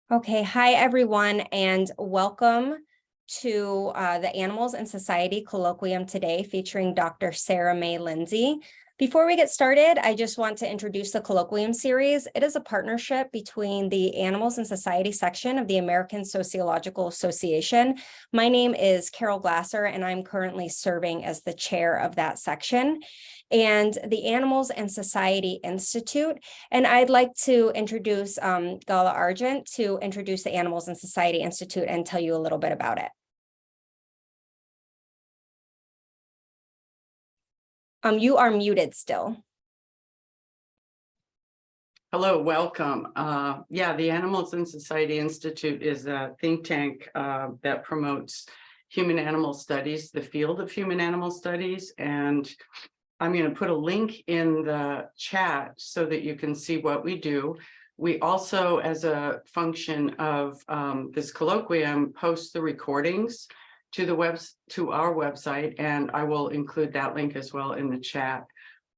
Okay, hi everyone, and welcome to the Animals and Society Colloquium today featuring Dr. Sarah May Lindsay. Before we get started, I just want to introduce the Colloquium series. It is a partnership between the Animals and Society section of the American Sociological Association. My name is Carol Glasser, and I'm currently serving as the chair of that section, and the Animals and Society Institute. And I'd like to introduce Gala Argent to introduce the Animals and Society Institute and tell you a little bit about it. You are muted still. Hello, welcome. The Animals and Society Institute is a think tank that promotes human-animal studies, the field of human-animal studies, and I'm going to put a link in the chat so that you can see what we do. We also, as a function of this colloquium, post the recordings to our website, and I will include that link as well in the chat.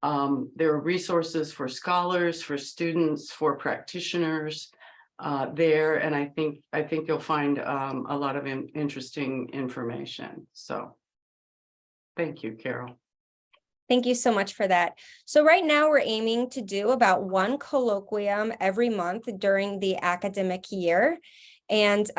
There are resources for scholars, for students, for practitioners there, and I think you'll find a lot of interesting information. So, thank you, Carol. Thank you so much for that. So right now we're aiming to do about one colloquium every month during the academic year. And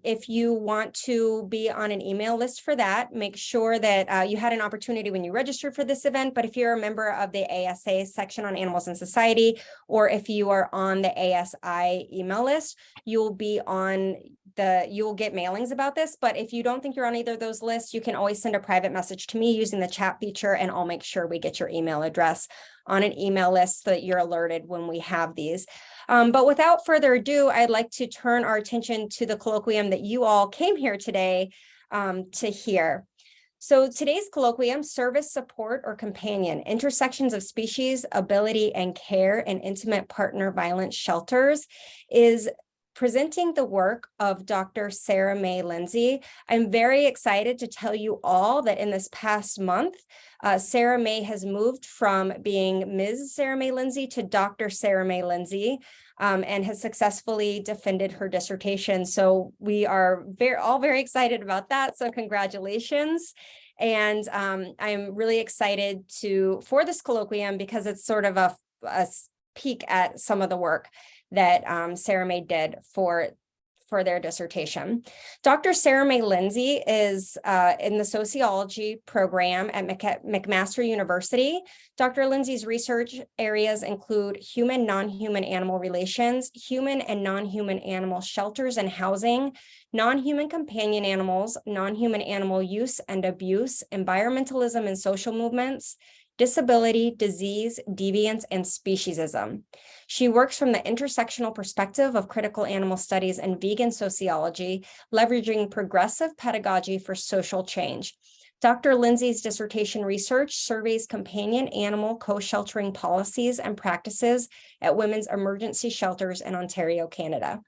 if you want to be on an email list for that, make sure that you had an opportunity when you registered for this event. But if you're a member of the ASA section on Animals and Society, or if you are on the ASI email list, you'll get mailings about this. But if you don't think you're on either of those lists, you can always send a private message to me using the chat feature, and I'll make sure we get your email address on an email list so that you're alerted when we have these. But without further ado, I'd like to turn our attention to the colloquium that you all came here today to hear. So today's colloquium, Service, Support, or Companion, Intersections of Species, Ability, and Care in Intimate Partner Violence Shelters, is presenting the work of Dr. Sarah May Lindsay. I'm very excited to tell you all that in this past month, Sarah May has moved from being Ms. Sarah May Lindsay to Dr. Sarah May Lindsay, and has successfully defended her dissertation. So we are all very excited about that. So congratulations. And I'm really excited for this colloquium because it's sort of a peek at some of the work that Sarah May did for their dissertation. Dr. Sarah May Lindsay is in the sociology program at McMaster University. Dr. Lindsay's research areas include human, non-human animal relations, human and non-human animal shelters and housing, non-human companion animals, non-human animal use and abuse, environmentalism and social movements, disability, disease, deviance, and speciesism. She works from the intersectional perspective of critical animal studies and vegan sociology, leveraging progressive pedagogy for social change. Dr. Lindsay's dissertation research surveys companion animal co-sheltering policies and practices at women's emergency shelters in Ontario, Canada.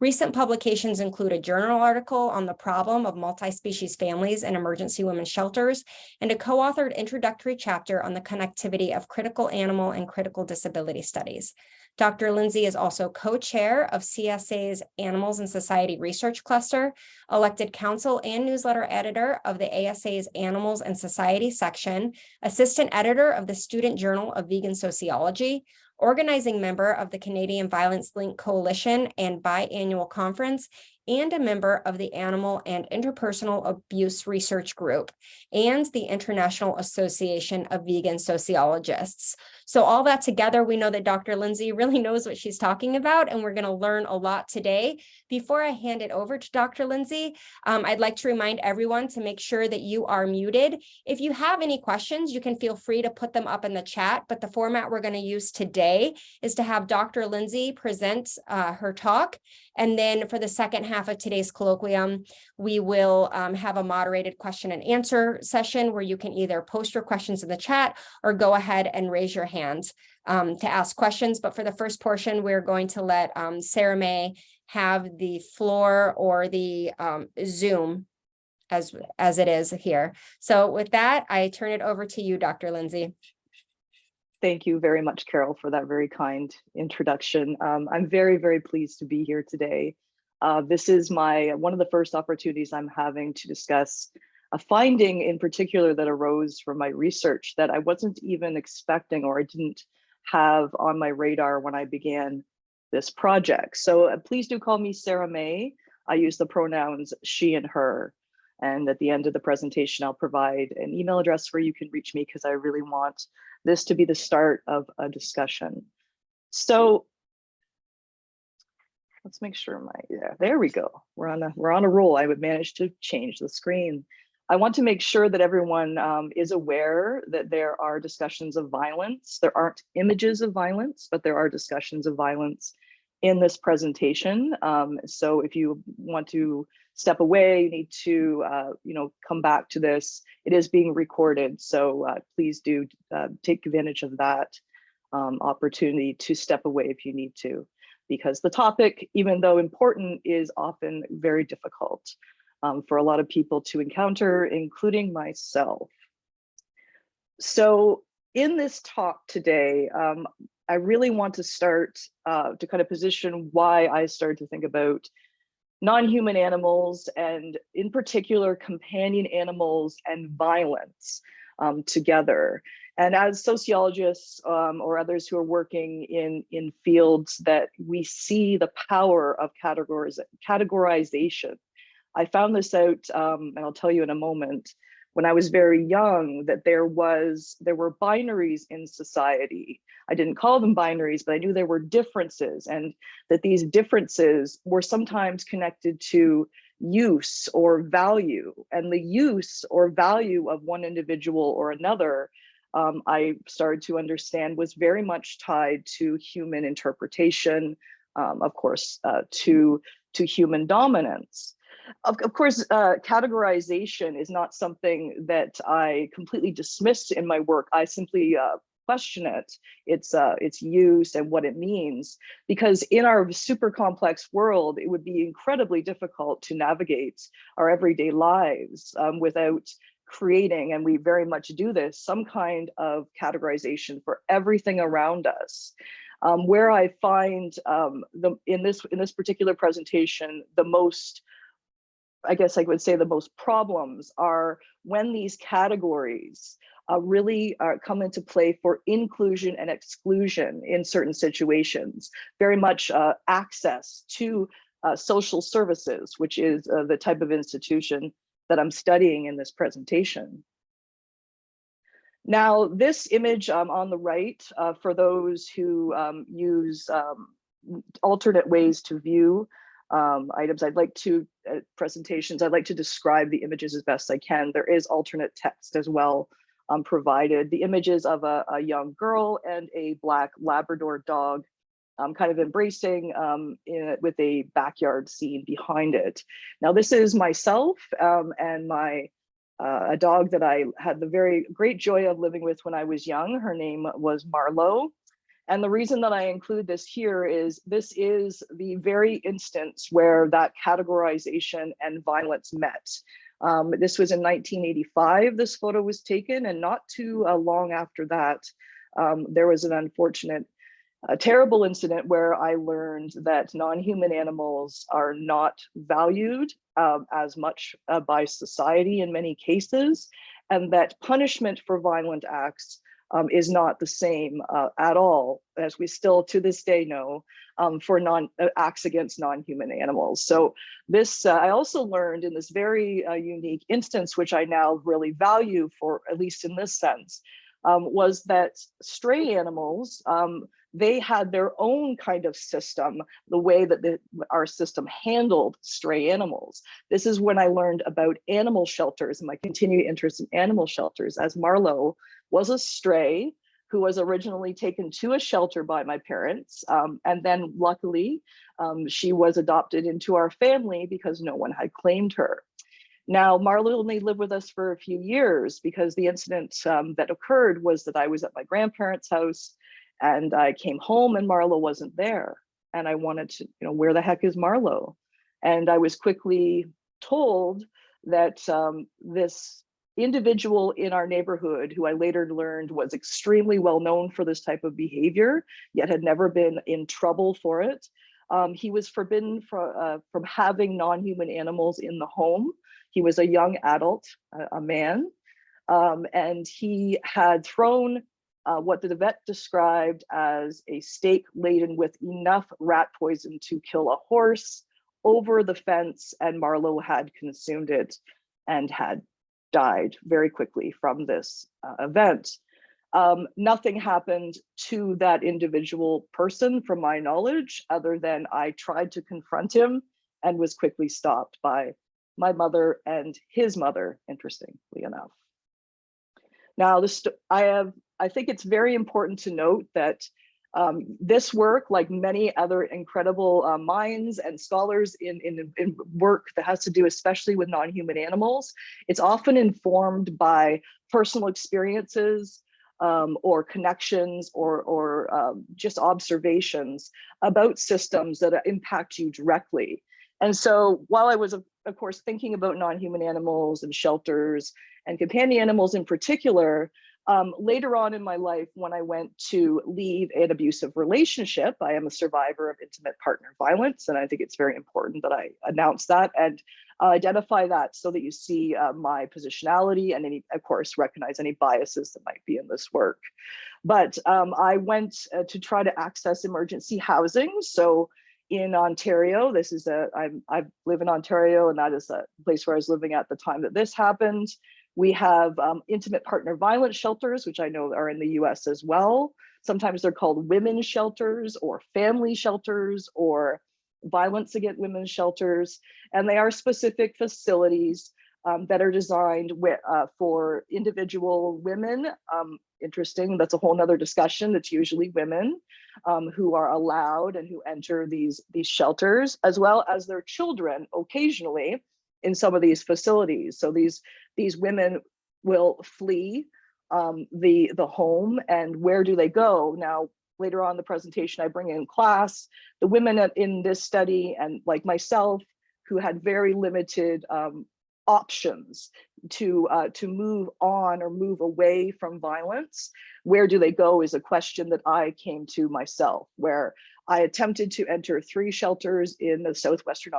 Recent publications include a journal article on the problem of multi-species families in emergency women's shelters and a co-authored introductory chapter on the connectivity of critical animal and critical disability studies. Dr. Lindsay is also co-chair of CSA's Animals and Society Research Cluster, elected counsel and newsletter editor of the ASA's Animals and Society section, assistant editor of the Student Journal of Vegan Sociology, organizing member of the Canadian Violence Link Coalition and biannual conference, and a member of the Animal and Interpersonal Abuse Research Group and the International Association of Vegan Sociologists. So all that together, we know that Dr. Lindsay really knows what she's talking about, and we're going to learn a lot today. Before I hand it over to Dr. Lindsay, I'd like to remind everyone to make sure that you are muted. If you have any questions, you can feel free to put them up in the chat, but the format we're going to use today is to have Dr. Lindsay present her talk, and then for the second half of today's colloquium, we will have a moderated question and answer session where you can either post your questions in the chat or go ahead and raise your hand to ask questions. But for the first portion, we're going to let Sarah May have the floor, or the Zoom as it is here. So with that, I turn it over to you, Dr. Lindsay. Thank you very much, Carol, for that very kind introduction. I'm very, very pleased to be here today. This is one of the first opportunities I'm having to discuss a finding in particular that arose from my research that I wasn't even expecting, or I didn't have on my radar when I began this project. So please do call me Sarah May. I use the pronouns she and her. And at the end of the presentation, I'll provide an email address where you can reach me, because I really want this to be the start of a discussion. So let's make sure there we go. We're on a roll. I would manage to change the screen. I want to make sure that everyone is aware that there are discussions of violence. There aren't images of violence, but there are discussions of violence in this presentation. So if you want to step away, you need to come back to this. It is being recorded, so please do take advantage of that opportunity to step away if you need to, because the topic, even though important, is often very difficult for a lot of people to encounter, including myself. So in this talk today, I really want to start to kind of position why I started to think about non-human animals, and in particular companion animals and violence together. And as sociologists or others who are working in fields that we see the power of categorization. I found this out, and I'll tell you in a moment, when I was very young, that there were binaries in society. I didn't call them binaries, but I knew there were differences, and that these differences were sometimes connected to use or value, and the use or value of one individual or another, I started to understand, was very much tied to human interpretation, of course, to human dominance. Of course, categorization is not something that I completely dismiss in my work. I simply question its use and what it means, because in our super complex world, it would be incredibly difficult to navigate our everyday lives without creating, and we very much do this, some kind of categorization for everything around us. Where I find in this particular presentation, the most, I guess I would say, the most problems are when these categories really come into play for inclusion and exclusion in certain situations. Very much access to social services, which is the type of institution that I'm studying in this presentation. Now, this image on the right, for those who use alternate ways to view items, presentations, I'd like to describe the images as best I can. There is alternate text as well provided. The images of a young girl and a black Labrador dog kind of embracing with a backyard scene behind it. Now, this is myself and a dog that I had the very great joy of living with when I was young. Her name was Marlo. And the reason that I include this here is this is the very instance where that categorization and violence met. This was in 1985, this photo was taken, and not too long after that, there was an unfortunate, terrible incident where I learned that non-human animals are not valued as much by society in many cases, and that punishment for violent acts is not the same at all, as we still to this day know, for acts against non-human animals. So this, I also learned in this very unique instance, which I now really value, for at least in this sense, was that stray animals, they had their own kind of system, the way that our system handled stray animals. This is when I learned about animal shelters and my continued interest in animal shelters, as Marlo was a stray who was originally taken to a shelter by my parents. And then luckily, she was adopted into our family because no one had claimed her. Now, Marlo only lived with us for a few years, because the incident that occurred was that I was at my grandparents' house and I came home and Marlo wasn't there. And I wanted to, where the heck is Marlo? And I was quickly told that this individual in our neighborhood, who I later learned was extremely well known for this type of behavior, yet had never been in trouble for it, He was forbidden from having non-human animals in the home. He was a young adult, a man, and he had thrown what the vet described as a steak laden with enough rat poison to kill a horse over the fence, and Marlowe had consumed it and had died very quickly from this event. Nothing happened to that individual person from my knowledge, other than I tried to confront him and was quickly stopped by my mother and his mother, interestingly enough. Now, I think it's very important to note that this work, like many other incredible minds and scholars in work that has to do especially with non-human animals, it's often informed by personal experiences, or connections, or just observations about systems that impact you directly. And so while I was, of course, thinking about non-human animals and shelters and companion animals in particular, later on in my life, when I went to leave an abusive relationship, I am a survivor of intimate partner violence, and I think it's very important that I announce that and identify that so that you see my positionality and any, of course, recognize any biases that might be in this work. But I went to try to access emergency housing. So in Ontario, I live in Ontario, and that is a place where I was living at the time that this happened. We have intimate partner violence shelters, which I know are in the US as well. Sometimes they're called women's shelters or family shelters or violence against women shelters. And they are specific facilities that are designed for individual women. Interesting, that's a whole nother discussion. It's usually women who are allowed and who enter these shelters, as well as their children occasionally in some of these facilities. So these women will flee the home, and where do they go? Now, later on in the presentation, I bring in class, the women in this study, and like myself, who had very limited options to move on or move away from violence. Where do they go is a question that I came to myself, where I attempted to enter 3 shelters in the southwestern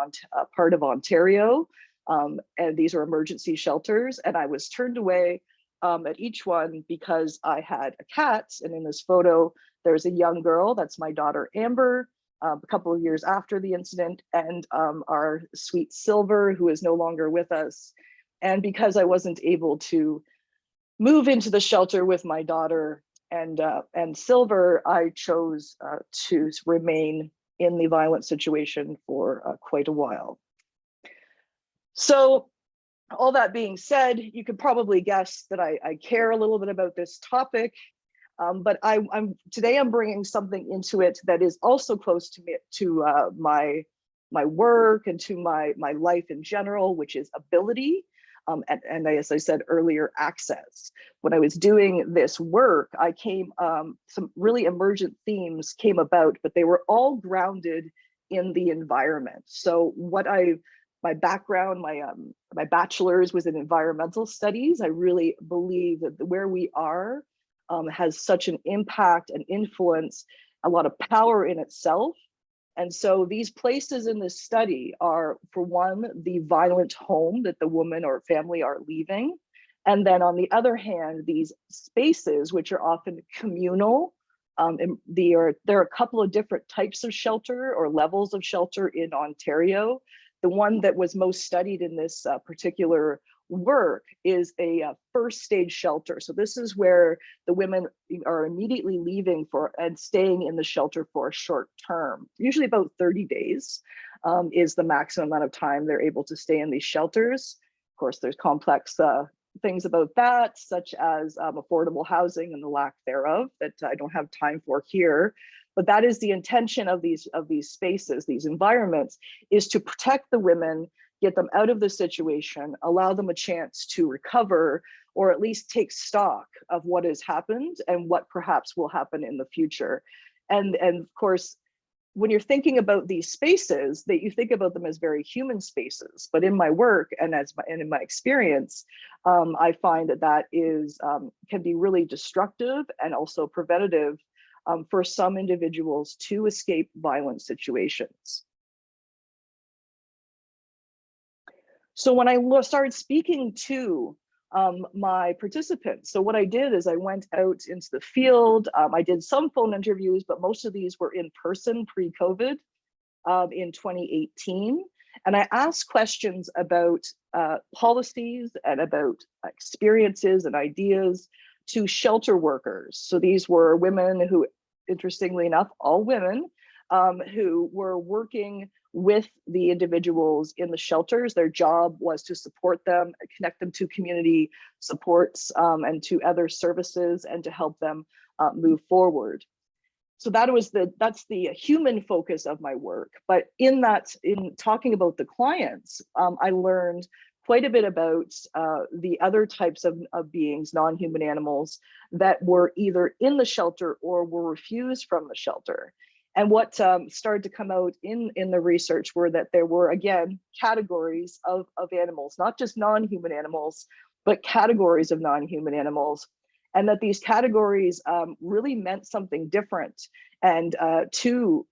part of Ontario. And these are emergency shelters, and I was turned away at each one because I had a cat. And in this photo, there's a young girl, that's my daughter Amber, a couple of years after the incident, and our sweet Silver, who is no longer with us. And because I wasn't able to move into the shelter with my daughter and Silver, I chose to remain in the violent situation for quite a while. So all that being said, you could probably guess that I care a little bit about this topic, but today I'm bringing something into it that is also close to me, to my work and to my life in general, which is ability, and as I said earlier, access. When I was doing this work, I came some really emergent themes came about, but they were all grounded in the environment. So my background, my bachelor's was in environmental studies. I really believe that where we are has such an impact and influence, a lot of power in itself. And so these places in this study are, for one, the violent home that the woman or family are leaving. And then on the other hand, these spaces, which are often communal, there are a couple of different types of shelter or levels of shelter in Ontario. The one that was most studied in this particular work is a first stage shelter. So this is where the women are immediately leaving and staying in the shelter for a short term. Usually about 30 days is the maximum amount of time they're able to stay in these shelters. Of course, there's complex things about that, such as affordable housing and the lack thereof that I don't have time for here. But that is the intention of these spaces, these environments, is to protect the women, get them out of the situation, allow them a chance to recover, or at least take stock of what has happened and what perhaps will happen in the future. And of course, when you're thinking about these spaces, that you think about them as very human spaces. But in my work and in my experience, I find that is can be really destructive and also preventative for some individuals to escape violent situations. So when I started speaking to my participants, so what I did is I went out into the field. I did some phone interviews, but most of these were in person pre-COVID in 2018. And I asked questions about policies and about experiences and ideas to shelter workers. So these were women who, interestingly enough, all women who were working with the individuals in the shelters. Their job was to support them, connect them to community supports and to other services, and to help them move forward. So that's the human focus of my work. But in talking about the clients, I learned quite a bit about the other types of beings, non-human animals, that were either in the shelter or were refused from the shelter. And what started to come out in the research were that there were, again, categories of animals, not just non-human animals, but categories of non-human animals. And that these categories really meant something different, and to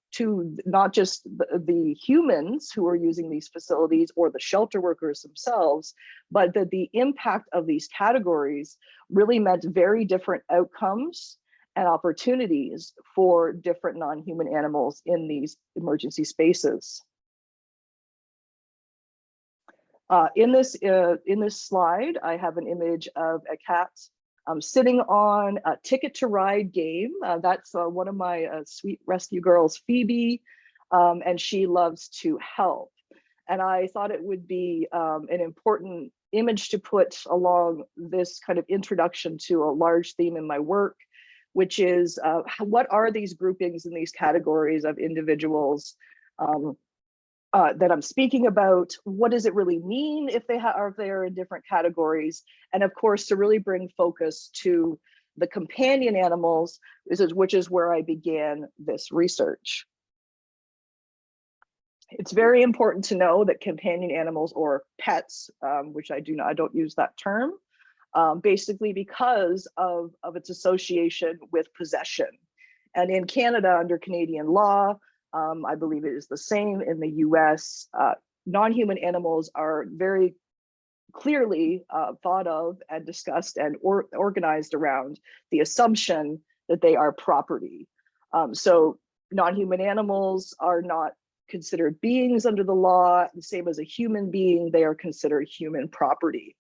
not just the humans who are using these facilities or the shelter workers themselves, but that the impact of these categories really meant very different outcomes and opportunities for different non-human animals in these emergency spaces. In this slide, I have an image of a cat sitting on a Ticket to Ride game. That's one of my sweet rescue girls, Phoebe, and she loves to help. And I thought it would be an important image to put along this kind of introduction to a large theme in my work, which is what are these groupings and these categories of individuals that I'm speaking about? What does it really mean if they're in different categories? And of course, to really bring focus to the companion animals, which is where I began this research. It's very important to know that companion animals, or pets, which I don't use that term, basically because of its association with possession. And in Canada, under Canadian law, I believe it is the same in the US, non-human animals are very clearly thought of and discussed and organized around the assumption that they are property. So non-human animals are not considered beings under the law. The same as a human being, they are considered human property.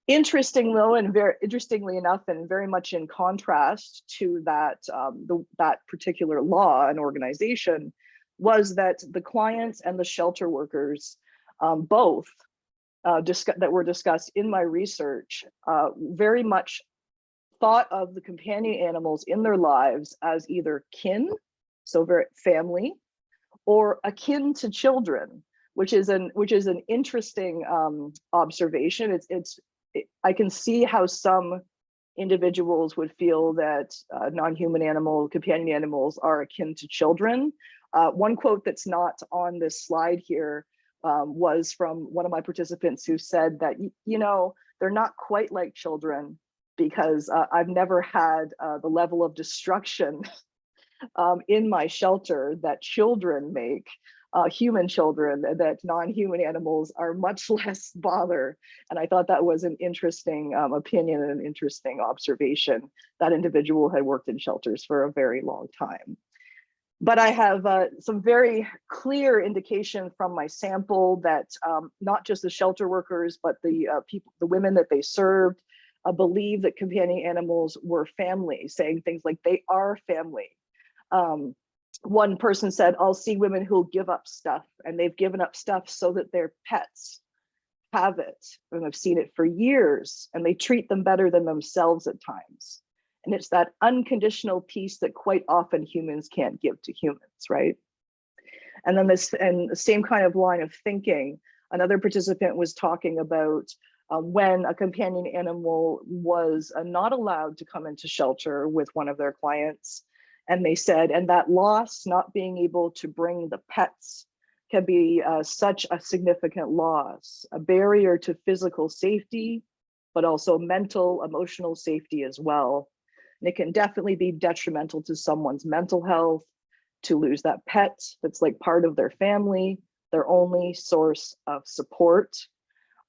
Interesting though, and interestingly enough, and very much in contrast to that that particular law and organization, was that the clients and the shelter workers, both that were discussed in my research, very much thought of the companion animals in their lives as either kin, so very family, or akin to children, which is an interesting observation. I can see how some individuals would feel that non-human companion animals are akin to children. One quote that's not on this slide here was from one of my participants who said that, they're not quite like children because I've never had the level of destruction in my shelter that children make. Human children, that non-human animals are much less bother. And I thought that was an interesting opinion and an interesting observation. That individual had worked in shelters for a very long time. But I have some very clear indication from my sample that not just the shelter workers, but the women that they served believe that companion animals were family, saying things like they are family. One person said, I'll see women who'll give up stuff, and they've given up stuff so that their pets have it. And I've seen it for years, and they treat them better than themselves at times. And it's that unconditional peace that quite often humans can't give to humans, right? And then the same kind of line of thinking, another participant was talking about when a companion animal was not allowed to come into shelter with one of their clients. And they said, and that loss, not being able to bring the pets, can be such a significant loss, a barrier to physical safety, but also mental, emotional safety as well. And it can definitely be detrimental to someone's mental health to lose that pet that's like part of their family, their only source of support.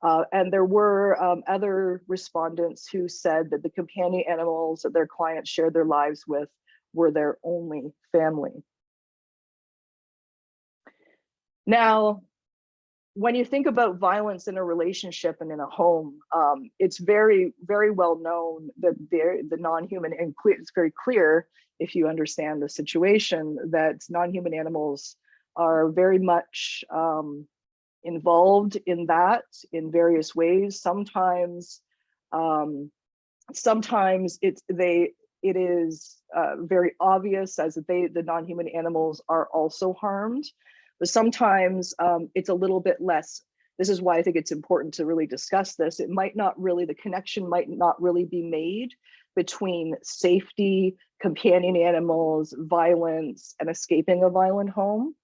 And there were other respondents who said that the companion animals that their clients shared their lives with were their only family. Now, when you think about violence in a relationship and in a home, it's very, very well known that the non-human, and it's very clear if you understand the situation, that non-human animals are very much involved in that in various ways. Sometimes it is very obvious as the non-human animals are also harmed. But sometimes it's a little bit less. This is why I think it's important to really discuss this. It might not really, the connection might not really be made between safety, companion animals, violence, and escaping a violent home.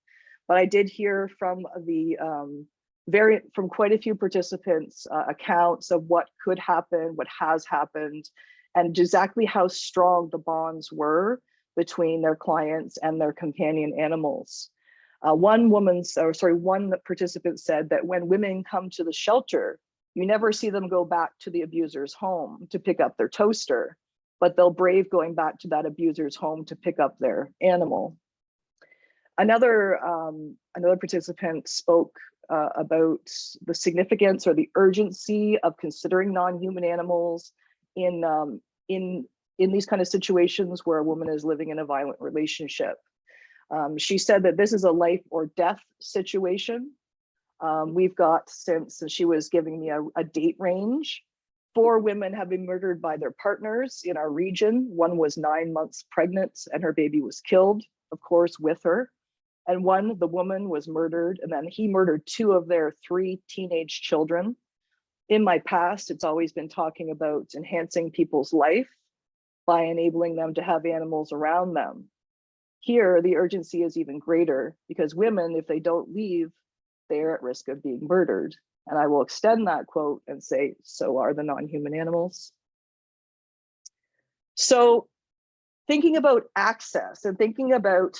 But I did hear from from quite a few participants accounts of what could happen, what has happened, and exactly how strong the bonds were between their clients and their companion animals. One participant said that when women come to the shelter, you never see them go back to the abuser's home to pick up their toaster, but they'll brave going back to that abuser's home to pick up their animal. Another participant spoke about the significance or the urgency of considering non-human animals in these kind of situations where a woman is living in a violent relationship. She said that this is a life or death situation. We've got, since she was giving me a date range, 4 women have been murdered by their partners in our region. One was 9 months pregnant and her baby was killed, of course, with her. And the woman was murdered, and then he murdered 2 of their 3 teenage children. In my past, it's always been talking about enhancing people's life by enabling them to have animals around them. Here, the urgency is even greater because women, if they don't leave, they're at risk of being murdered. And I will extend that quote and say, so are the non-human animals. So thinking about access and thinking about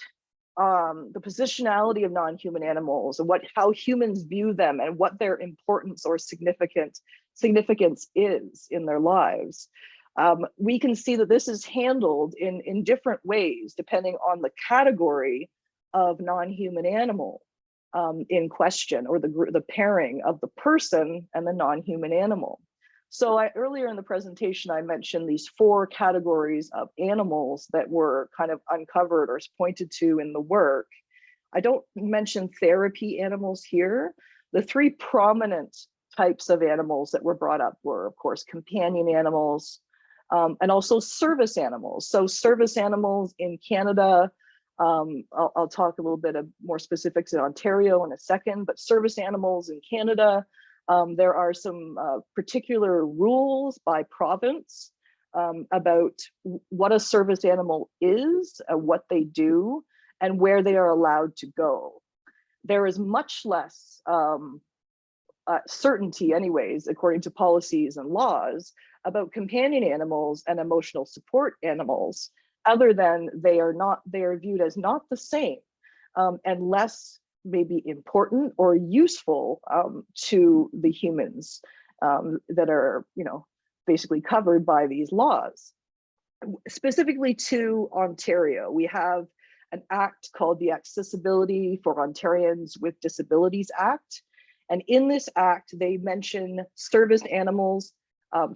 the positionality of non-human animals and how humans view them and what their importance or significance is in their lives, we can see that this is handled in different ways depending on the category of non-human animal in question, or the pairing of the person and the non-human animal. So earlier in the presentation, I mentioned these 4 categories of animals that were kind of uncovered or pointed to in the work. I don't mention therapy animals here. The 3 prominent types of animals that were brought up were, of course, companion animals and also service animals. So service animals in Canada, I'll talk a little bit of more specifics in Ontario in a second, but service animals in Canada, there are some particular rules by province about what a service animal is, what they do, and where they are allowed to go. There is much less certainty anyways, according to policies and laws, about companion animals and emotional support animals, other than they are viewed as not the same and less maybe important or useful to the humans that are, basically covered by these laws. Specifically to Ontario, we have an act called the Accessibility for Ontarians with Disabilities Act. And in this act, they mention service animals,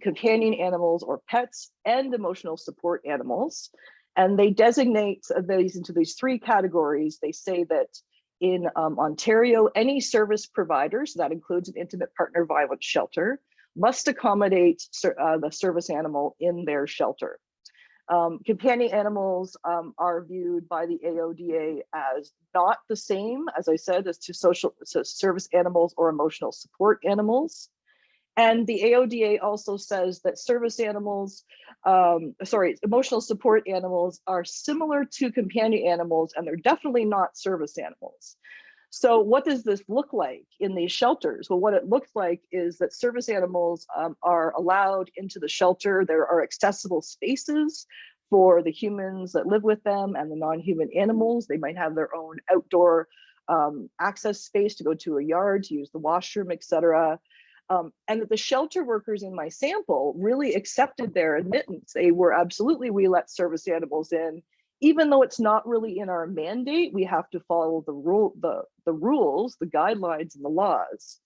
companion animals or pets, and emotional support animals. And they designate these into these 3 categories. They say that in Ontario, any service providers, that includes an intimate partner violence shelter, must accommodate the service animal in their shelter. Companion animals are viewed by the AODA as not the same, as I said, as to service animals or emotional support animals. And the AODA also says that emotional support animals are similar to companion animals, and they're definitely not service animals. So what does this look like in these shelters? Well, what it looks like is that service animals are allowed into the shelter. There are accessible spaces for the humans that live with them and the non-human animals. They might have their own outdoor access space to go to a yard, to use the washroom, etc. And that the shelter workers in my sample really accepted their admittance. They were absolutely, we let service animals in, even though it's not really in our mandate. We have to follow the rules, the guidelines, and the laws.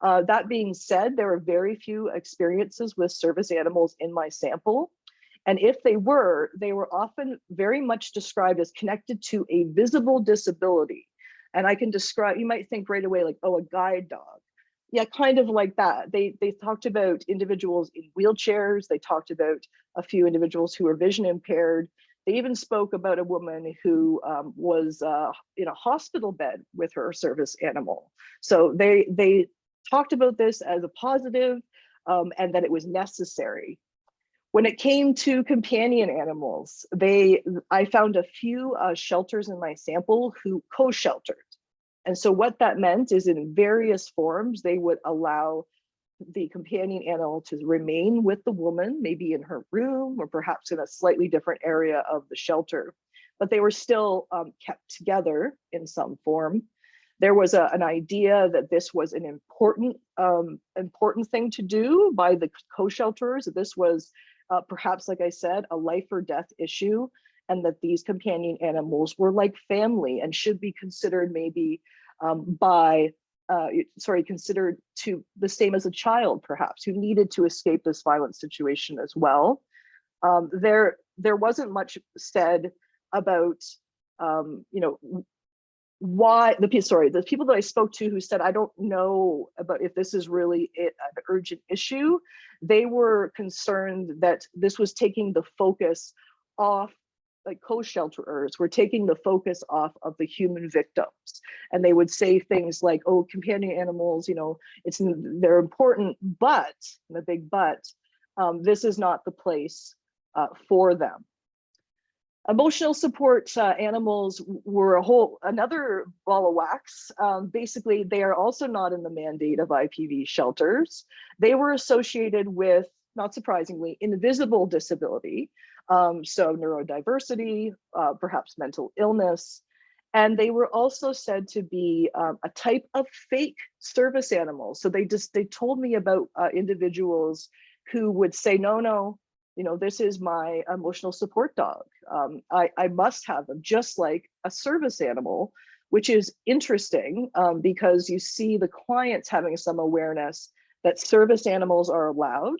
That being said, there are very few experiences with service animals in my sample. And if they were often very much described as connected to a visible disability. And I can describe, you might think right away like, oh, a guide dog. Yeah, kind of like that. They talked about individuals in wheelchairs. They talked about a few individuals who are vision impaired. They even spoke about a woman who was in a hospital bed with her service animal. So they talked about this as a positive and that it was necessary. When it came to companion animals, I found a few shelters in my sample who co-sheltered. And so what that meant is in various forms, they would allow the companion animal to remain with the woman, maybe in her room or perhaps in a slightly different area of the shelter, but they were still kept together in some form. There was an idea that this was an important thing to do by the co-shelterers, that this was perhaps, like I said, a life or death issue, and that these companion animals were like family and should be considered maybe considered to the same as a child, perhaps, who needed to escape this violent situation as well. There wasn't much said about, why the people that I spoke to who said, I don't know about if this is really an urgent issue. They were concerned that this was taking the focus off, like co-shelterers were taking the focus off of the human victims. And they would say things like, oh, companion animals, they're important, but, the big but, this is not the place for them. Emotional support animals were another ball of wax. Basically, they are also not in the mandate of IPV shelters. They were associated with, not surprisingly, invisible disability, so neurodiversity, perhaps mental illness. And they were also said to be a type of fake service animal. So they told me about individuals who would say, no, this is my emotional support dog. I must have them just like a service animal, which is interesting because you see the clients having some awareness that service animals are allowed,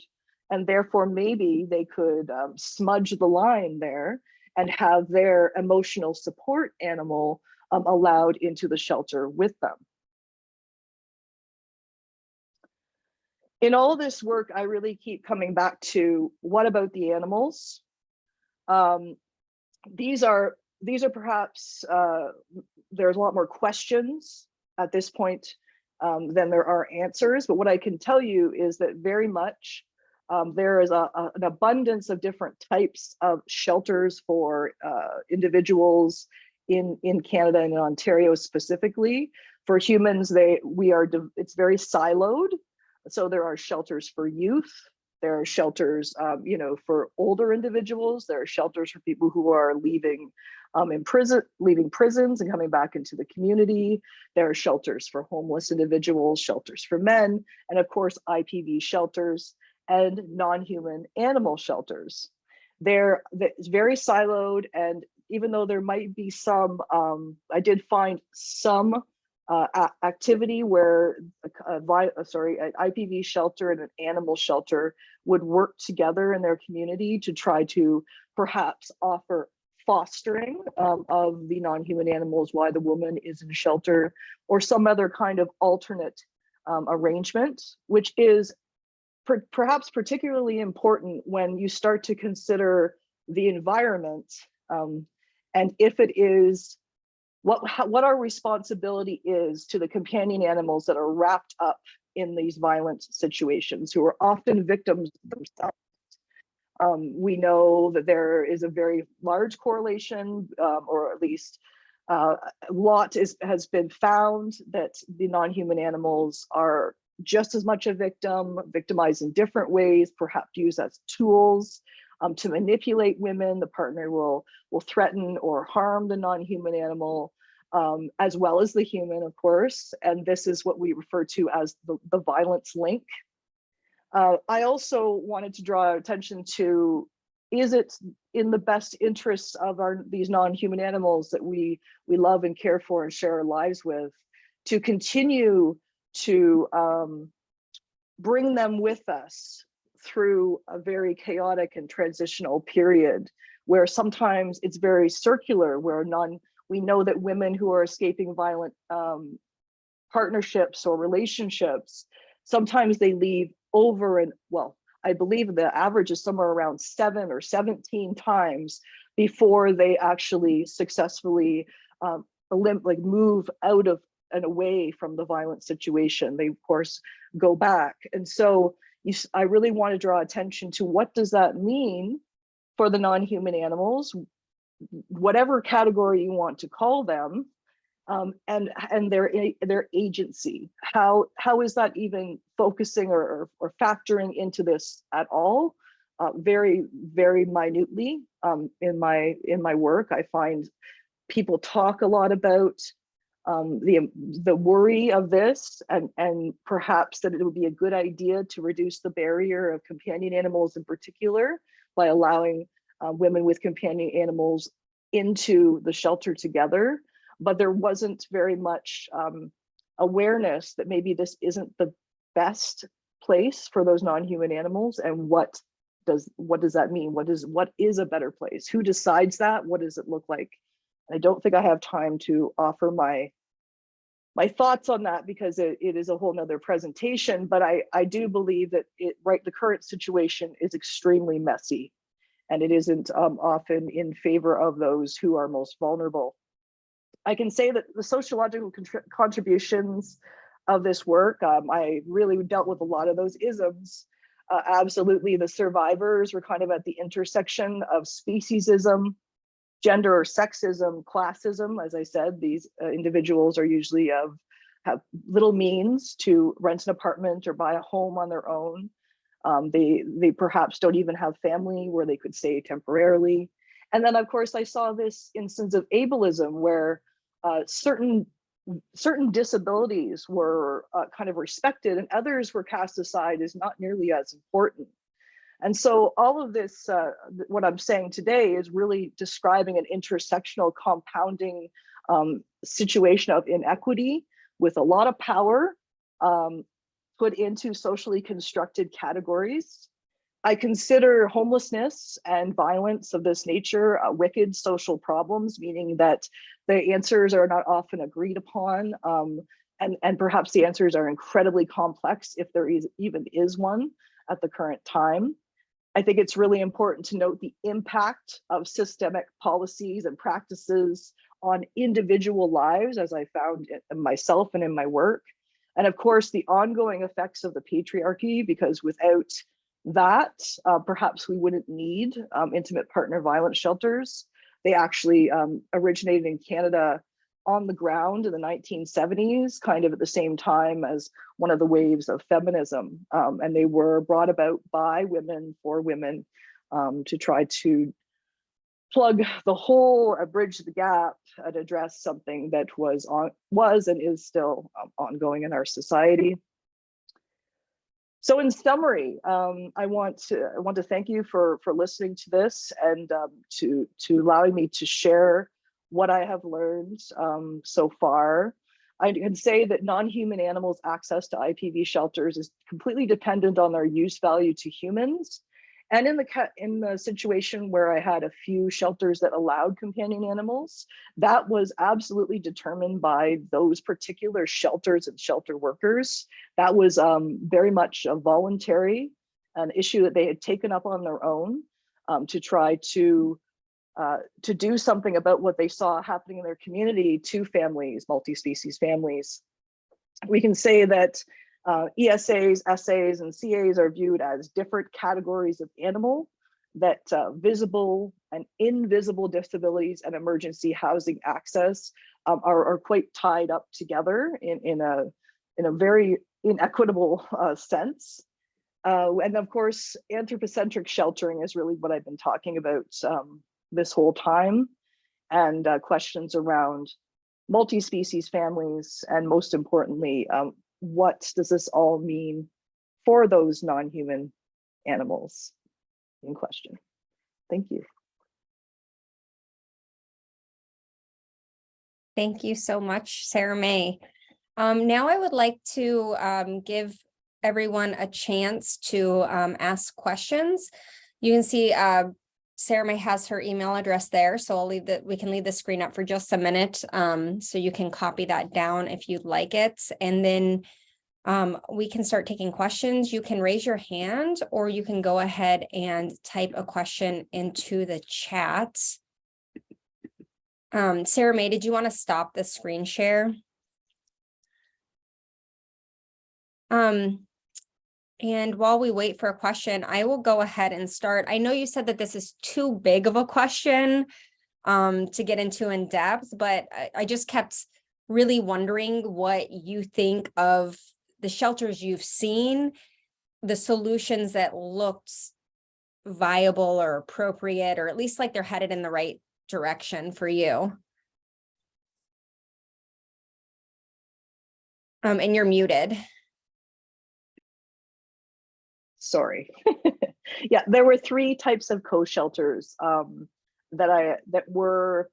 and therefore maybe they could smudge the line there and have their emotional support animal allowed into the shelter with them. In all this work, I really keep coming back to, what about the animals? These are perhaps, there's a lot more questions at this point than there are answers, but what I can tell you is that very much there is an abundance of different types of shelters for individuals in Canada and in Ontario specifically. For humans, it's very siloed. So there are shelters for youth, there are shelters, for older individuals, there are shelters for people who are leaving prisons and coming back into the community. There are shelters for homeless individuals, shelters for men, and of course, IPV shelters and non-human animal shelters. It's very siloed, and even though there might be some, I did find some activity where an IPV shelter and an animal shelter would work together in their community to try to perhaps offer fostering of the non-human animals while the woman is in shelter, or some other kind of alternate arrangement, which is perhaps particularly important when you start to consider the environment and if it is what our responsibility is to the companion animals that are wrapped up in these violent situations, who are often victims themselves. We know that there is a very large correlation, or at least a lot has been found, that the non-human animals are just as much a victim, victimized in different ways, perhaps used as tools. to manipulate women. The partner will threaten or harm the non-human animal, as well as the human, of course. And this is what we refer to as the violence link. I also wanted to draw attention to, is it in the best interests of these non-human animals that we love and care for and share our lives with, to continue to bring them with us through a very chaotic and transitional period, where sometimes it's very circular, where we know that women who are escaping violent partnerships or relationships, sometimes they leave over, and well, I believe the average is somewhere around 7 or 17 times before they actually successfully move out of and away from the violent situation. They of course go back. And so I really want to draw attention to, what does that mean for the non-human animals, whatever category you want to call them, and their agency. How is that even focusing or factoring into this at all? Very, very minutely. In my work, I find people talk a lot about the worry of this, and perhaps that it would be a good idea to reduce the barrier of companion animals in particular by allowing women with companion animals into the shelter together. But there wasn't very much awareness that maybe this isn't the best place for those non-human animals, and what does that mean? What is a better place? Who decides that? What does it look like? I don't think I have time to offer my thoughts on that, because it is a whole nother presentation, but I do believe that the current situation is extremely messy, and it isn't often in favor of those who are most vulnerable. I can say that the sociological contributions of this work, I really dealt with a lot of those isms. Absolutely, the survivors were kind of at the intersection of speciesism, gender or sexism, classism. As I said, these individuals are usually have little means to rent an apartment or buy a home on their own. They perhaps don't even have family where they could stay temporarily. And then, of course, I saw this instance of ableism, where certain disabilities were kind of respected and others were cast aside as not nearly as important. And so all of this, what I'm saying today, is really describing an intersectional compounding situation of inequity with a lot of power put into socially constructed categories. I consider homelessness and violence of this nature wicked social problems, meaning that the answers are not often agreed upon, and perhaps the answers are incredibly complex, if there even is one at the current time. I think it's really important to note the impact of systemic policies and practices on individual lives, as I found in myself and in my work. And of course, the ongoing effects of the patriarchy, because without that, perhaps we wouldn't need intimate partner violence shelters. They actually originated in Canada on the ground in the 1970s, kind of at the same time as one of the waves of feminism. And they were brought about by women for women to try to plug the hole, bridge the gap, and address something that was and is still ongoing in our society. So in summary, I want to thank you for listening to this, and to allowing me to share what I have learned so far. I can say that non-human animals' access to IPV shelters is completely dependent on their use value to humans. And in the situation where I had a few shelters that allowed companion animals, that was absolutely determined by those particular shelters and shelter workers. That was very much a voluntary, an issue that they had taken up on their own to try to do something about what they saw happening in their community to families, multi-species families. We can say that ESAs, SAs, and CAs are viewed as different categories of animal, that visible and invisible disabilities and emergency housing access are quite tied up together in a very inequitable sense. And of course, anthropocentric sheltering is really what I've been talking about this whole time, and questions around multi-species families, and most importantly, what does this all mean for those non-human animals in question? Thank you. Thank you so much, Sarah May. Now I would like to give everyone a chance to ask questions. You can see Sarah May has her email address there, so I'll leave we can leave the screen up for just a minute, so you can copy that down if you'd like it, and then we can start taking questions. You can raise your hand, or you can go ahead and type a question into the chat. Sarah May, did you want to stop the screen share? And while we wait for a question, I will go ahead and start. I know you said that this is too big of a question to get into in depth, but I just kept really wondering what you think of the shelters you've seen, the solutions that looked viable or appropriate, or at least like they're headed in the right direction for you. And you're muted. Sorry. Yeah, there were 3 types of co-shelters that were,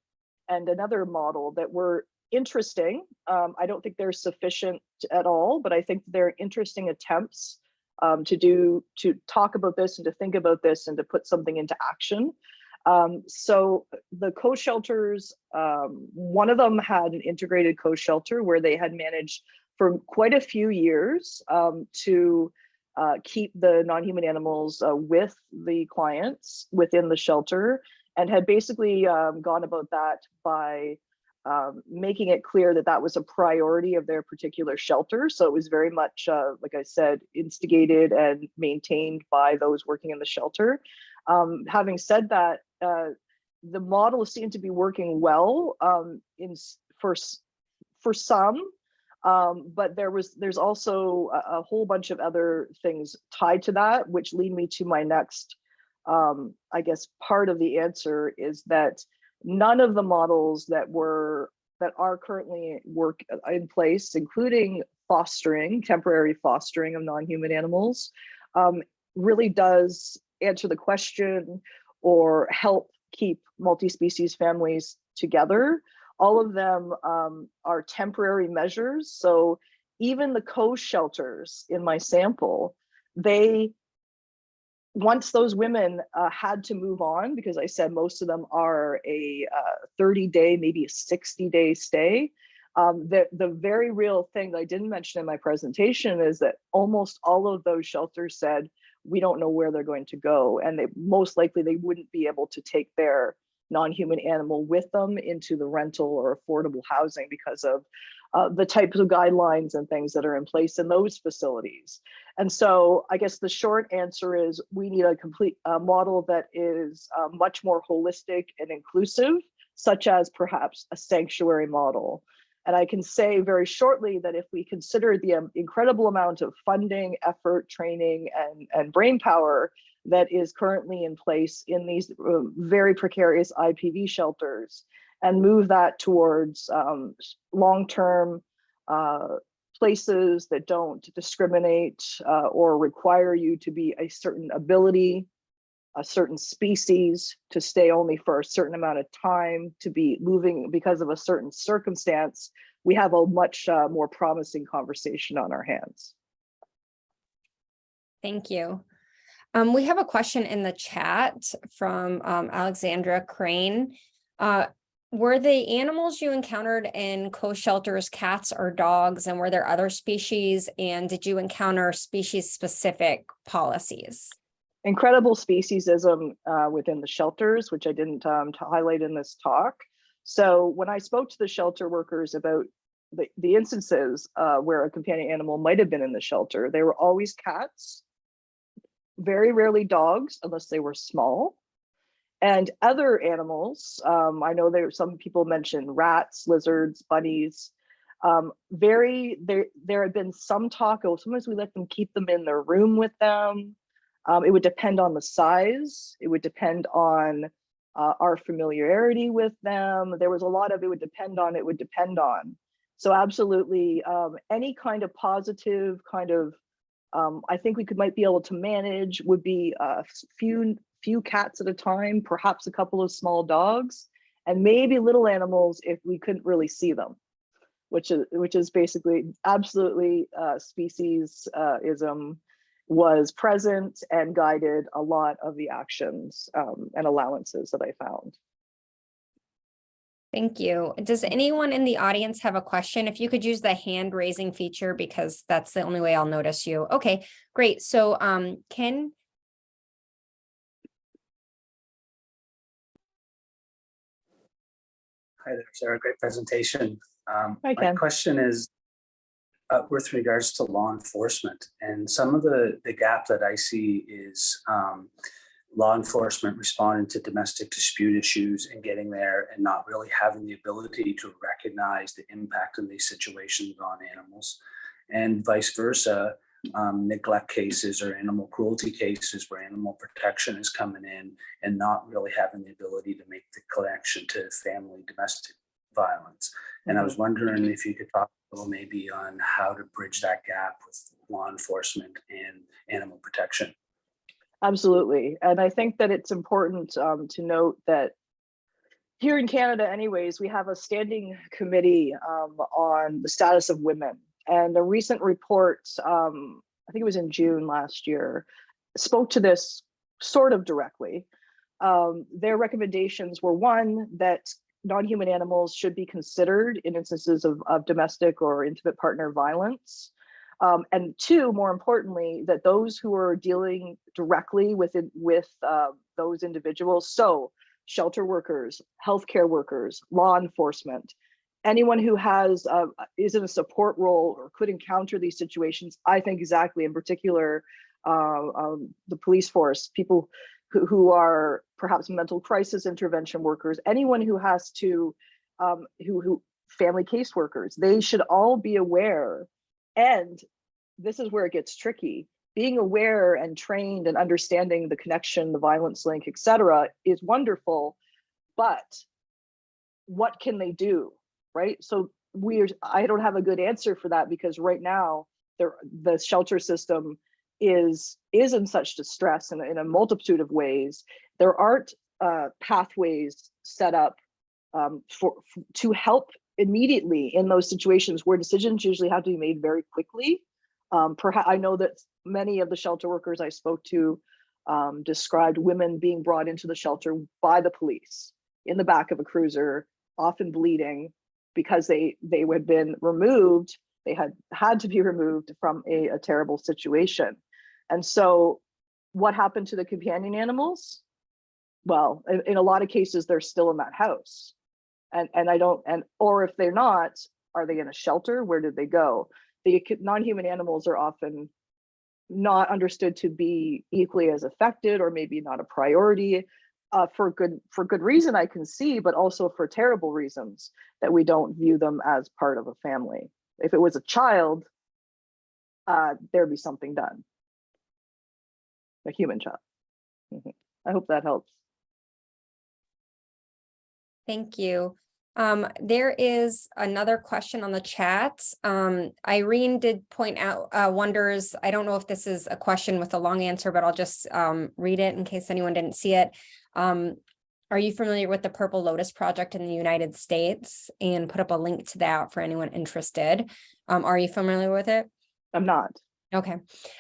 and another model that were interesting. I don't think they're sufficient at all, but I think they're interesting attempts to talk about this and to think about this and to put something into action. So the co-shelters, one of them had an integrated co-shelter where they had managed for quite a few years to keep the non-human animals with the clients within the shelter, and had basically gone about that by making it clear that that was a priority of their particular shelter. So it was very much, like I said, instigated and maintained by those working in the shelter. Having said that, the model seemed to be working well for some. But there's also a whole bunch of other things tied to that, which lead me to my next, I guess, part of the answer is that none of the models that are currently in place, including temporary fostering of non-human animals, really does answer the question or help keep multi-species families together. All of them are temporary measures. So even the co-shelters in my sample, once those women had to move on, because I said most of them are a 30-day, maybe a 60-day stay. The very real thing that I didn't mention in my presentation is that almost all of those shelters said, we don't know where they're going to go. And most likely they wouldn't be able to take their non-human animal with them into the rental or affordable housing because of the types of guidelines and things that are in place in those facilities. And so I guess the short answer is we need a complete model that is much more holistic and inclusive, such as perhaps a sanctuary model. And I can say very shortly that if we consider the incredible amount of funding, effort, training, and brainpower that is currently in place in these very precarious IPV shelters, and move that towards long-term places that don't discriminate or require you to be a certain ability, a certain species, to stay only for a certain amount of time, to be moving because of a certain circumstance, we have a much more promising conversation on our hands. Thank you. We have a question in the chat from Alexandra Crane. Were the animals you encountered in co-shelters cats or dogs, and were there other species? And did you encounter species-specific policies? Incredible speciesism within the shelters, which I didn't highlight in this talk. So when I spoke to the shelter workers about the instances where a companion animal might have been in the shelter, they were always cats, very rarely dogs, unless they were small, and other animals. I know some people mentioned rats, lizards, bunnies, There had been some talk, oh, sometimes we let them keep them in their room with them. It would depend on the size. It would depend on our familiarity with them. There was a lot of it would depend on. So absolutely, any kind of positive kind of, I think we might be able to manage would be a few cats at a time, perhaps a couple of small dogs, and maybe little animals if we couldn't really see them, which is basically absolutely speciesism was present and guided a lot of the actions and allowances that I found. Thank you. Does anyone in the audience have a question? If you could use the hand raising feature, because that's the only way I'll notice you. Okay, great. So Ken. Hi there, Sarah. Great presentation. Hi, my Ken. question is with regards to law enforcement, and some of the gap that I see is law enforcement responding to domestic dispute issues and getting there and not really having the ability to recognize the impact of these situations on animals, and vice versa. Neglect cases or animal cruelty cases where animal protection is coming in and not really having the ability to make the connection to family domestic violence. And I was wondering if you could talk a little maybe on how to bridge that gap with law enforcement and animal protection. Absolutely. And I think that it's important to note that here in Canada anyways, we have a standing committee on the status of women. And a recent report, I think it was in June last year, spoke to this sort of directly. Their recommendations were, one, that non-human animals should be considered in instances of domestic or intimate partner violence. And two, more importantly, that those who are dealing directly with those individuals, so shelter workers, healthcare workers, law enforcement, anyone who is in a support role or could encounter these situations, I think exactly, in particular, the police force, people who are perhaps mental crisis intervention workers, anyone who has to, who family caseworkers, they should all be aware. And this is where it gets tricky. Being aware and trained and understanding the connection, the violence link, etc., is wonderful, but what can they do? Right? So I don't have a good answer for that, because right now the shelter system is in such distress in a multitude of ways. There aren't pathways set up to help immediately in those situations where decisions usually have to be made very quickly. Perhaps I know that many of the shelter workers I spoke to described women being brought into the shelter by the police in the back of a cruiser, often bleeding, because they had been removed, they had to be removed from a terrible situation. And so what happened to the companion animals? Well, in a lot of cases, they're still in that house. Or if they're not, are they in a shelter? Where did they go? The non-human animals are often not understood to be equally as affected, or maybe not a priority. For good reason I can see, but also for terrible reasons that we don't view them as part of a family. If it was a child, there'd be something done. A human child. I hope that helps. Thank you. There is another question on the chat. Irene did point out, wonders, I don't know if this is a question with a long answer, but I'll just read it in case anyone didn't see it. Are you familiar with the Purple Lotus Project in the United States? And put up a link to that for anyone interested. Are you familiar with it? I'm not. Okay.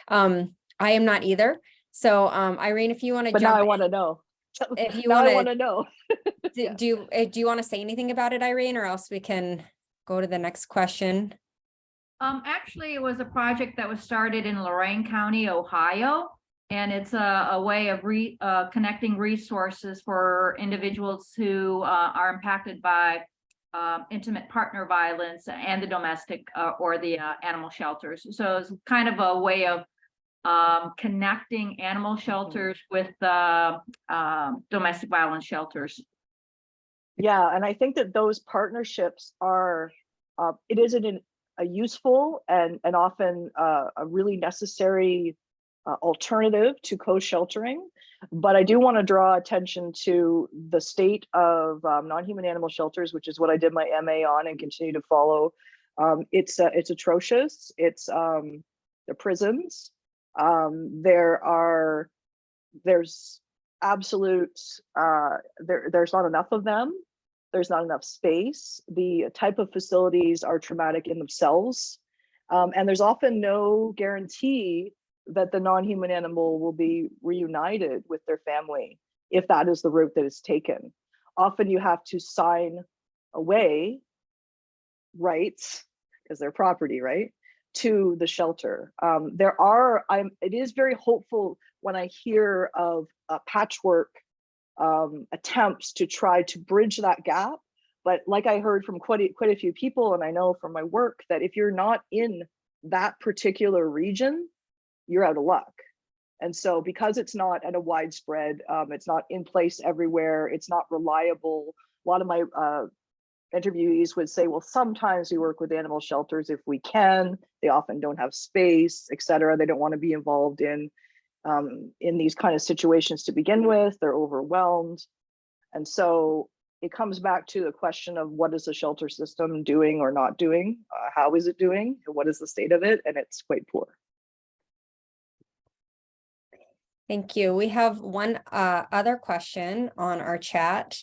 I am not either. So Irene, if you want to jump now I want to know. If you I want to know. do you want to say anything about it, Irene, or else we can go to the next question? Actually, it was a project that was started in Lorain County, Ohio, and it's a way of connecting resources for individuals who are impacted by intimate partner violence and the domestic or the animal shelters. So it's kind of a way of connecting animal shelters with domestic violence shelters. Yeah, and I think that those partnerships are it is a useful and often a really necessary alternative to co-sheltering. But I do want to draw attention to the state of non-human animal shelters, which is what I did my MA on and continue to follow. It's atrocious. It's the prisons. There's absolute, there's not enough of them. There's not enough space. The type of facilities are traumatic in themselves. And there's often no guarantee that the non-human animal will be reunited with their family if that is the route that is taken. Often you have to sign away rights, because they're property, right, to the shelter. It is very hopeful when I hear of patchwork attempts to try to bridge that gap. But like I heard from quite a few people, and I know from my work, that if you're not in that particular region, you're out of luck. And so because it's not at a widespread, it's not in place everywhere, it's not reliable. A lot of my interviewees would say, well, sometimes we work with animal shelters if we can. They often don't have space, etc. They don't want to be involved in these kind of situations to begin with. They're overwhelmed. And so it comes back to the question of what is the shelter system doing or not doing? How is it doing? And what is the state of it? And it's quite poor. Thank you. We have one other question on our chat,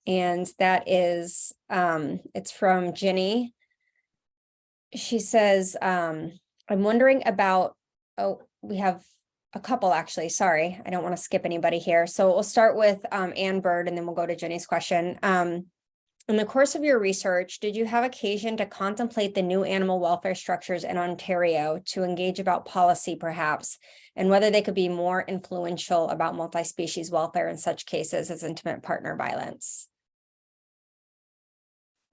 and that is, it's from Ginny. She says, I'm wondering about, we have a couple actually, sorry, I don't want to skip anybody here. So we'll start with Ann Bird, and then we'll go to Jenny's question. In the course of your research, did you have occasion to contemplate the new animal welfare structures in Ontario to engage about policy perhaps, and whether they could be more influential about multi-species welfare in such cases as intimate partner violence?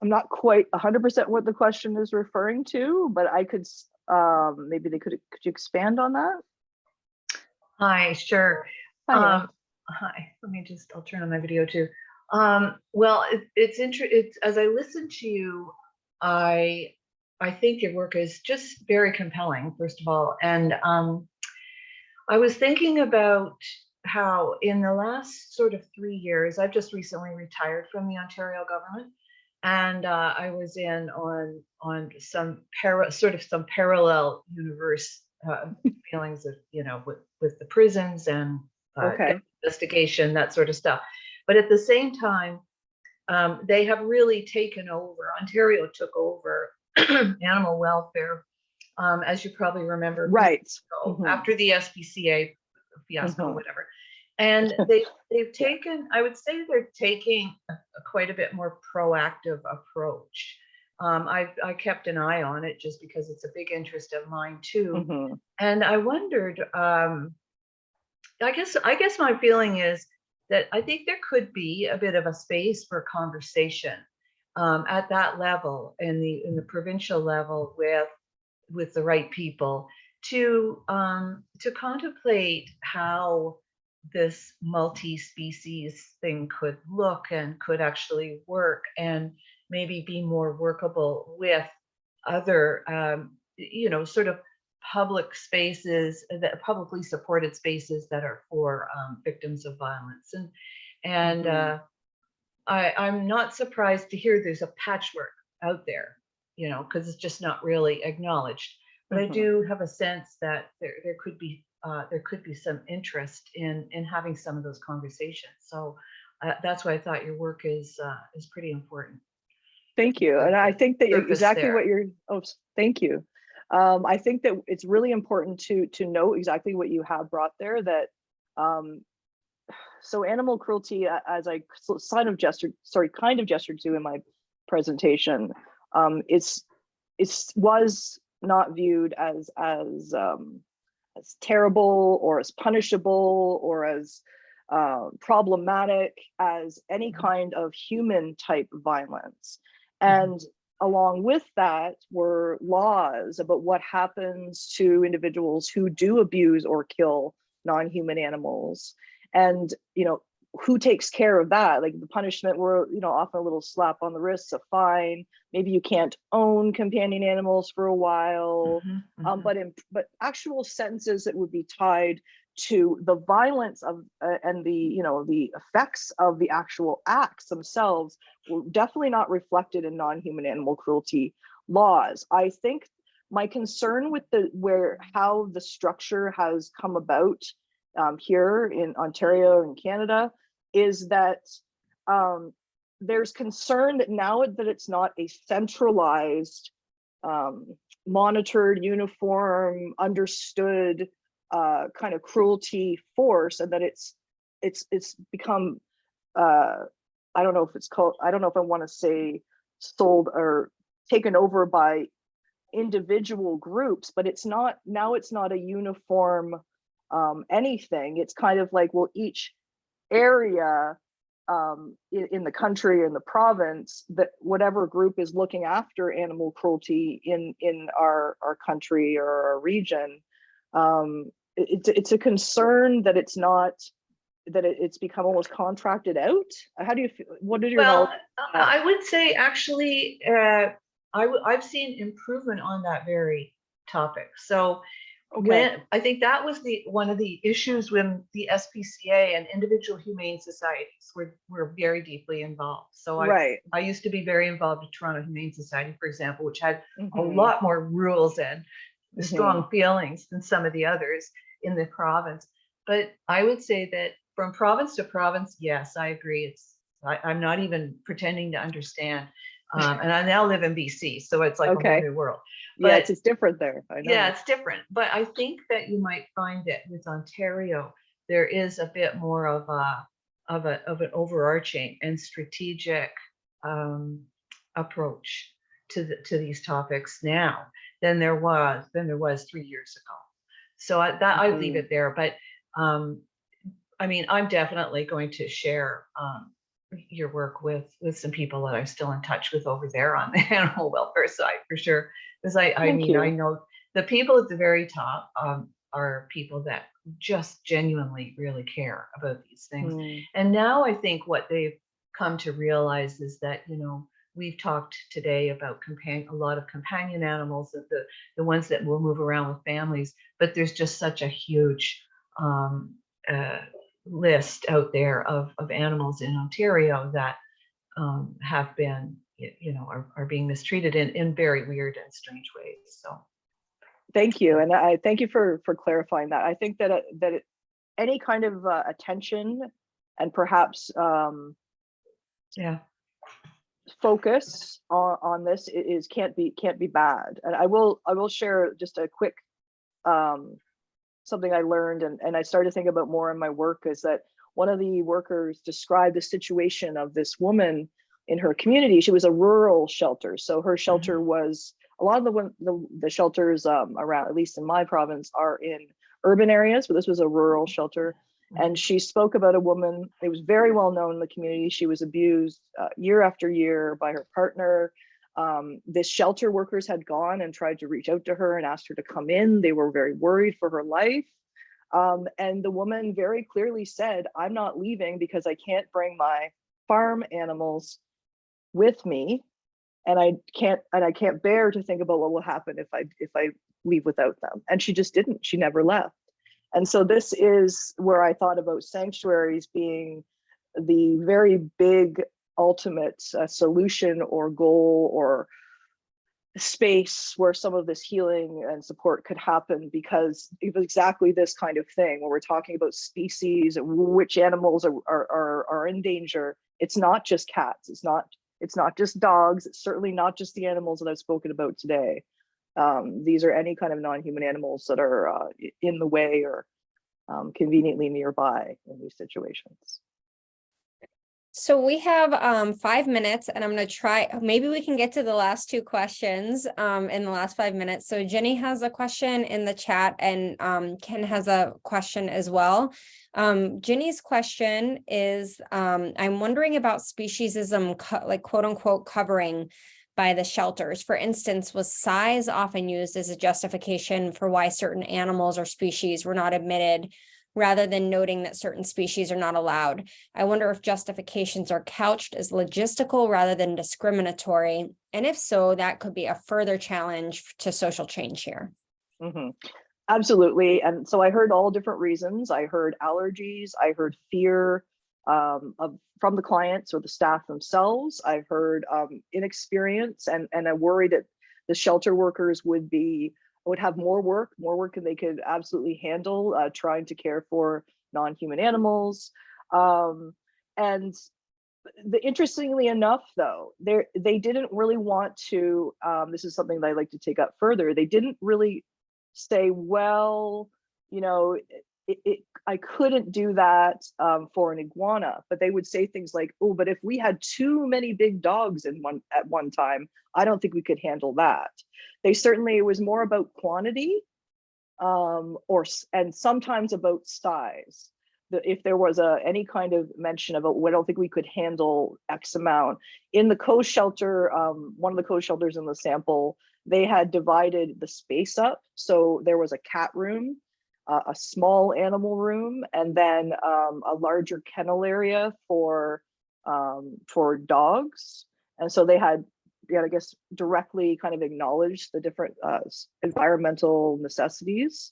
I'm not quite 100% what the question is referring to, but I could, maybe could you expand on that? Hi, sure. Hi. Hi, I'll turn on my video too. Well, it's interesting. As I listen to you, I think your work is just very compelling, first of all. And I was thinking about how in the last sort of 3 years, I've just recently retired from the Ontario government, and I was in on some parallel universe feelings of, with the prisons and investigation, that sort of stuff. But at the same time, they have really taken over. Ontario took over animal welfare, as you probably remember, right, after the SPCA fiasco, whatever. And they've taken, I would say they're taking quite a bit more proactive approach. I kept an eye on it just because it's a big interest of mine too. And I wondered, I guess my feeling is that I think there could be a bit of a space for conversation at that level, in the provincial level, with the right people to contemplate how this multi-species thing could look and could actually work, and maybe be more workable with other sort of public spaces, that publicly supported spaces that are for victims of violence. And I'm not surprised to hear there's a patchwork out there, because it's just not really acknowledged. But I do have a sense that there could be some interest in having some of those conversations. So that's why I thought your work is pretty important. Thank you. And I think that exactly what you're, thank you. I think that it's really important to know exactly what you have brought there, that so animal cruelty, as I kind of gestured to in my presentation, was not viewed as terrible or as punishable or as problematic as any kind of human type violence. And along with that were laws about what happens to individuals who do abuse or kill non-human animals. And, who takes care of that? Like the punishment were, often a little slap on the wrist, a fine. Maybe you can't own companion animals for a while. But actual sentences that would be tied to the violence of and the effects of the actual acts themselves were definitely not reflected in non-human animal cruelty laws. I think my concern with how the structure has come about here in Ontario and Canada is that there's concern that now that it's not a centralized, monitored, uniform, understood kind of cruelty force, and that it's become I don't know if I want to say sold or taken over by individual groups, but it's not a uniform anything. It's kind of like, well, each area in the country, in the province, that whatever group is looking after animal cruelty in our country or our region, it's a concern that it's become almost contracted out. How do you feel? What are your knowledge? I would say actually I've seen improvement on that very topic. So when I think that was one of the issues when the SPCA and individual humane societies were very deeply involved. So I used to be very involved with Toronto Humane Society, for example, which had a lot more rules and strong feelings than some of the others in the province. But I would say that from province to province, yes, I agree. I'm not even pretending to understand. And I now live in BC, so it's like a whole new world. But it's different there. I know. Yeah, it's different. But I think that you might find that with Ontario, there is a bit more of an overarching and strategic approach to these topics now than there was 3 years ago. So I'd leave it there. But I mean, I'm definitely going to share your work with some people that I'm still in touch with over there on the animal welfare side, for sure. Because I know the people at the very top are people that just genuinely really care about these things. And now I think what they've come to realize is that, we've talked today about a lot of companion animals, the ones that will move around with families, but there's just such a huge list out there of animals in Ontario that have been, are being mistreated in very weird and strange ways. So thank you. And I thank you for clarifying that. I think that any kind of attention and perhaps focus on this can't be bad. And I will share just a quick something I learned and I started to think about more in my work, is that one of the workers described the situation of this woman in her community. She was a rural shelter, so her shelter was, a lot of the shelters around, at least in my province, are in urban areas, but this was a rural shelter. And she spoke about a woman, it was very well known in the community. She was abused year after year by her partner. This shelter workers had gone and tried to reach out to her and asked her to come in. They were very worried for her life. And the woman very clearly said, I'm not leaving because I can't bring my farm animals with me. And I can't bear to think about what will happen if I leave without them. And she just didn't, she never left. And so this is where I thought about sanctuaries being the very big ultimate solution or goal or space where some of this healing and support could happen, because of exactly this kind of thing where we're talking about species and which animals are in danger. It's not just cats, it's not just dogs, it's certainly not just the animals that I've spoken about today. These are any kind of non-human animals that are in the way or conveniently nearby in these situations. So we have 5 minutes, and I'm going to try, maybe we can get to the last two questions in the last 5 minutes. So Jenny has a question in the chat, and Ken has a question as well. Jenny's question is, I'm wondering about speciesism, like quote unquote covering by the shelters. For instance, was size often used as a justification for why certain animals or species were not admitted rather than noting that certain species are not allowed. I wonder if justifications are couched as logistical rather than discriminatory. And if so, that could be a further challenge to social change here. Mhm. Absolutely. And so I heard all different reasons. I heard allergies, I heard fear from the clients or the staff themselves. I've heard inexperience and a worry that the shelter workers would have more work than they could absolutely handle trying to care for non-human animals. And interestingly enough, though, they didn't really want to, this is something that I like to take up further, they didn't really say, well, you know, I couldn't do that for an iguana, but they would say things like, oh, but if we had too many big dogs at one time, I don't think we could handle that. It was more about quantity and sometimes about size. If there was any kind of mention about, well, I don't think we could handle X amount. In the co-shelter, one of the co-shelters in the sample, they had divided the space up. So there was a cat room, a small animal room, and then a larger kennel area for dogs. And so they had, I guess, directly kind of acknowledged the different environmental necessities.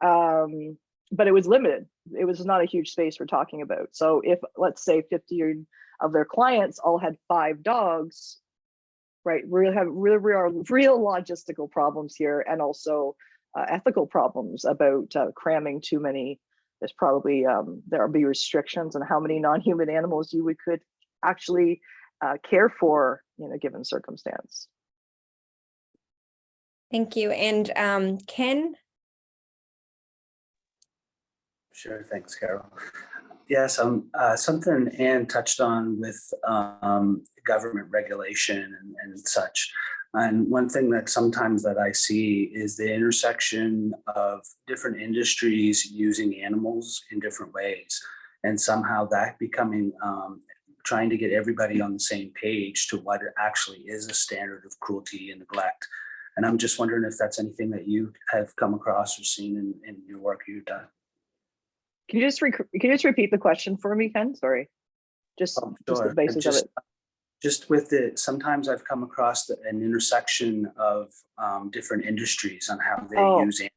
But it was limited. It was not a huge space we're talking about. So if, let's say, 50 of their clients all had 5 dogs, right, we have real logistical problems here, and also ethical problems about cramming too many. There's probably there'll be restrictions on how many non-human animals you could actually care for in a given circumstance. Thank you. And Ken? Sure, thanks, Carol. Yes, something Anne touched on with government regulation and such. And one thing that sometimes that I see is the intersection of different industries using animals in different ways, and somehow that becoming trying to get everybody on the same page to what actually is a standard of cruelty and neglect. And I'm just wondering if that's anything that you have come across or seen in your work you've done. Can you just repeat the question for me, Ken? Sorry, just the basis of it. Just with it, sometimes I've come across an intersection of different industries on how they use it,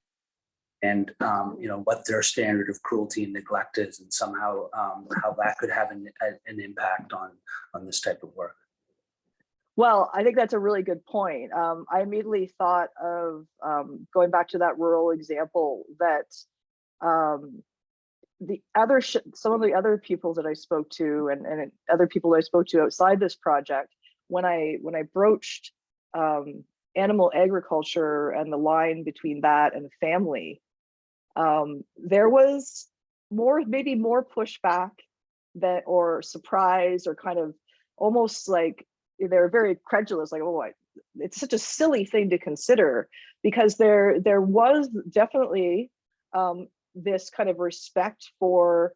and you know, what their standard of cruelty and neglect is, and somehow how that could have an impact on this type of work. Well, I think that's a really good point. I immediately thought of going back to that rural example that some of the other people that I spoke to and other people I spoke to outside this project, when I broached animal agriculture and the line between that and family, there was maybe more pushback or surprise, or kind of almost like they're very credulous, like, oh, it's such a silly thing to consider, because there was definitely this kind of respect for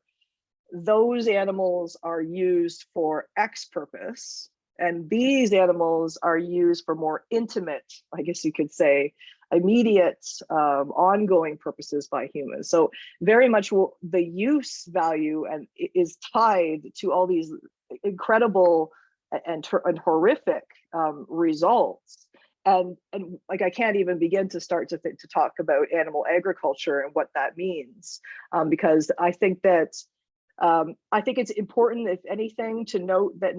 those animals are used for X purpose, and these animals are used for more intimate, I guess you could say, immediate, ongoing purposes by humans. So very much the use value and is tied to all these incredible and horrific results. And like, I can't even begin to start to talk about animal agriculture and what that means, because I think that it's important, if anything, to note that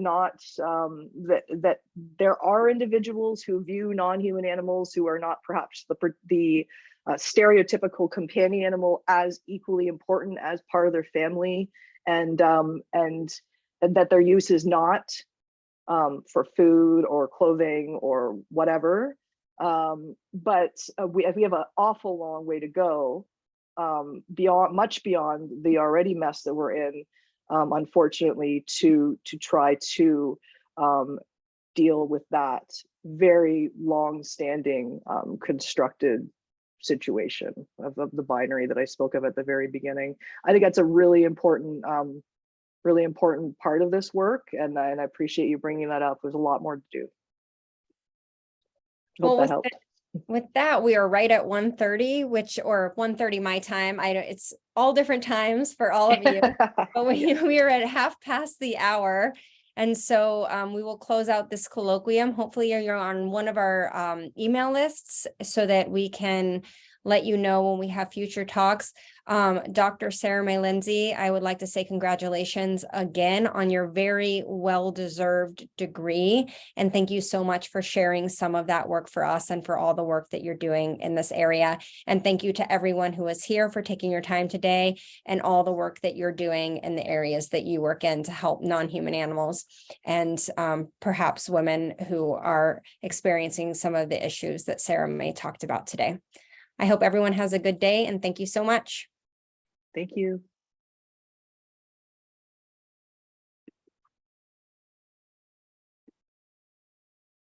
that there are individuals who view non-human animals who are not perhaps the stereotypical companion animal as equally important as part of their family, and that their use is not for food or clothing or whatever. But we have an awful long way to go, much beyond the already mess that we're in, unfortunately, to try to deal with that very long-standing constructed situation of the binary that I spoke of at the very beginning. I think that's a really important part of this work, and I appreciate you bringing that up. There's a lot more to do. Hope that helped. With that, we are right at 1:30, or 1:30 my time. I don't, it's all different times for all of you. But we are at half past the hour. And so we will close out this colloquium. Hopefully you're on one of our email lists so that we can let you know when we have future talks. Dr. Sarah May Lindsay, I would like to say congratulations again on your very well-deserved degree. And thank you so much for sharing some of that work for us and for all the work that you're doing in this area. And thank you to everyone who is here for taking your time today and all the work that you're doing in the areas that you work in to help non-human animals and perhaps women who are experiencing some of the issues that Sarah May talked about today. I hope everyone has a good day and thank you so much. Thank you.